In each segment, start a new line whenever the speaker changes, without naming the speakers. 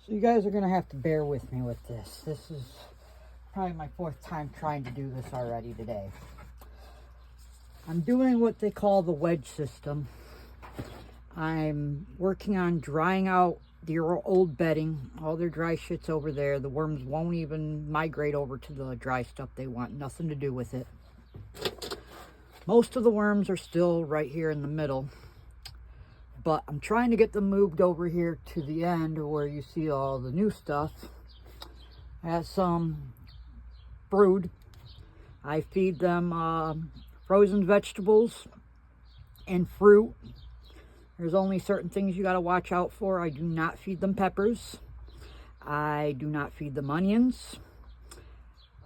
So you guys are going to have to bear with me with this. This is probably my 4th time trying to do this already today. I'm doing what they call the wedge system. I'm working on drying out the old bedding. All their dry shit's over there. The worms won't even migrate over to the dry stuff. They want nothing to do with it. Most of the worms are still right here in the middle. But I'm trying to get them moved over here to the end where you see all the new stuff. I have some brood. I feed them frozen vegetables and fruit. There's only certain things you got to watch out for. I do not feed them peppers. I do not feed them onions.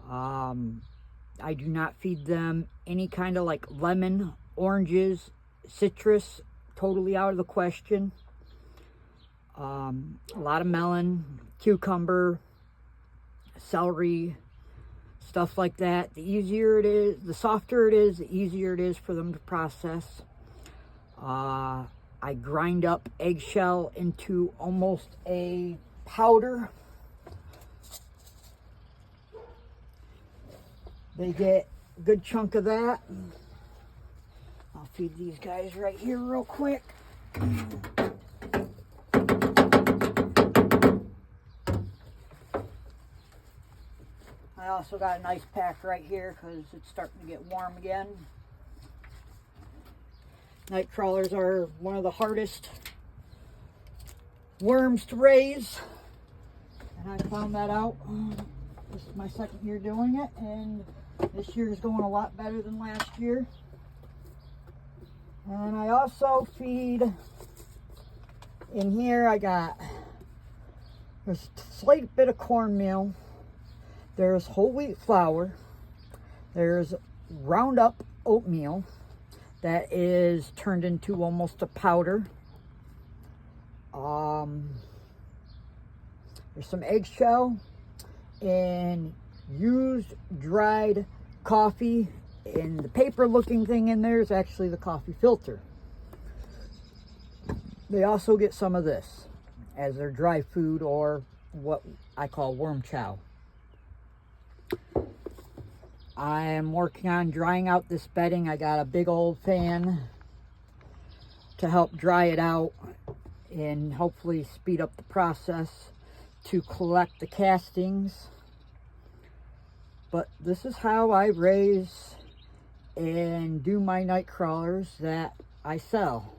I do not feed them any kind of like lemon, oranges, citrus. Totally out of the question. A lot of melon, cucumber, celery, stuff like that. The easier it is, the softer it is, the easier it is for them to process. I grind up eggshell into almost a powder. They get a good chunk of that. I'll feed these guys right here real quick. I also got an ice pack right here because it's starting to get warm again. Night crawlers are one of the hardest worms to raise. And I found that out. This is my 2nd year doing it, and this year is going a lot better than last year. And I also feed, in here there's a slight bit of cornmeal, there's whole wheat flour, there's Roundup oatmeal that is turned into almost a powder. There's some eggshell and used dried coffee. And the paper looking thing in there is actually the coffee filter. They also get some of this as their dry food, or what I call worm chow. I am working on drying out this bedding. I got a big old fan to help dry it out and hopefully speed up the process to collect the castings. But this is how I raise and do my night crawlers that I sell.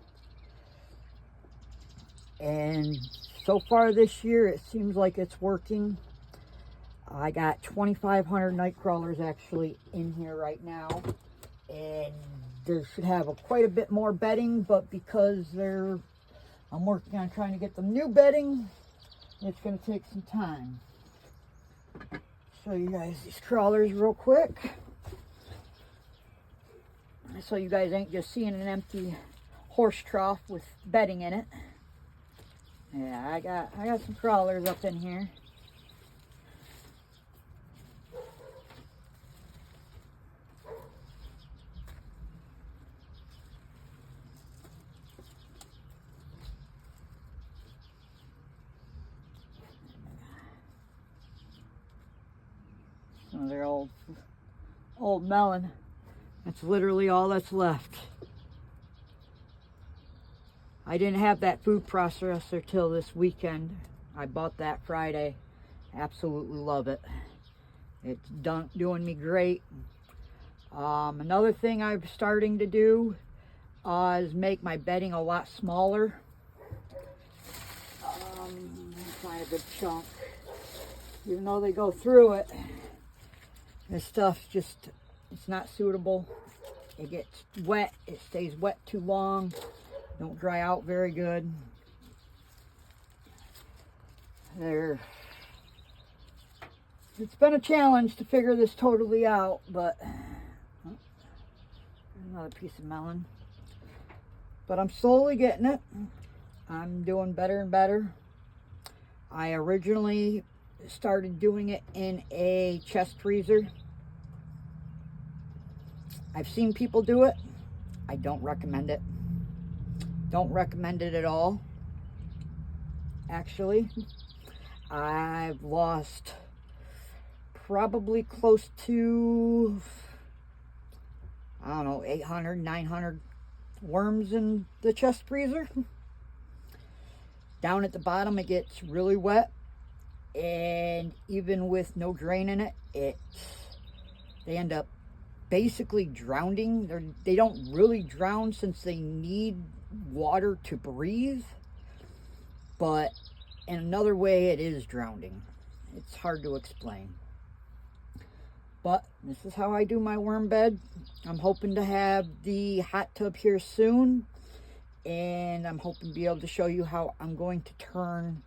And so far this year, it seems like it's working. I got 2,500 night crawlers actually in here right now, and there should have quite a bit more bedding, but because I'm working on trying to get them new bedding, it's going to take some time. Show you guys these crawlers real quick, so you guys ain't just seeing an empty horse trough with bedding in it. Yeah, I got some crawlers up in here. Some of their old melon. That's literally all that's left. I didn't have that food processor till this weekend. I bought that Friday. Absolutely love it. It's doing me great. Another thing I'm starting to do is make my bedding a lot smaller. Find a good chunk. Even though they go through it, this stuff just, it's not suitable. It gets wet. It stays wet too long. Don't dry out very good. It's been a challenge to figure this totally out, but another piece of melon. But I'm slowly getting it. I'm doing better and better. I originally started doing it in a chest freezer. I've seen people do it. I don't recommend it. Don't recommend it at all, actually. I've lost probably close to, I don't know, 800, 900 worms in the chest freezer. Down at the bottom, it gets really wet, and even with no drain in it, they end up basically drowning. They don't really drown since they need water to breathe, but in another way, it is drowning. It's hard to explain. But this is how I do my worm bed. I'm hoping to have the hot tub here soon, and I'm hoping to be able to show you how I'm going to turn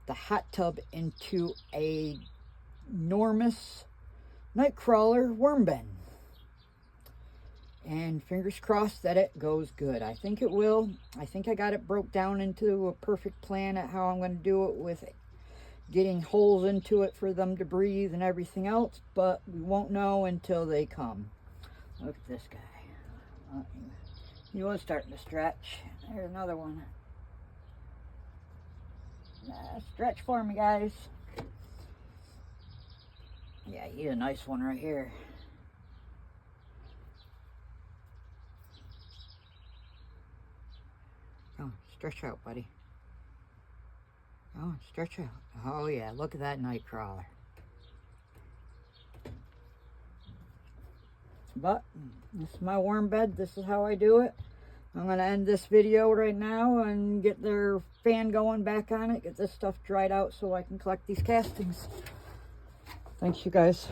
the hot tub into a enormous nightcrawler worm bin. And fingers crossed that it goes good. I think it will. I think I got it broke down into a perfect plan at how I'm going to do it, with getting holes into it for them to breathe and everything else, but we won't know until they come. Look at this guy. He was starting to stretch. There's another one. Stretch for me, guys. Yeah, he's a nice one right here. Oh, stretch out, buddy. Oh, stretch out. Oh, yeah, look at that night crawler. But this is my worm bed. This is how I do it. I'm going to end this video right now and get their fan going back on it. Get this stuff dried out so I can collect these castings. Thanks, you guys.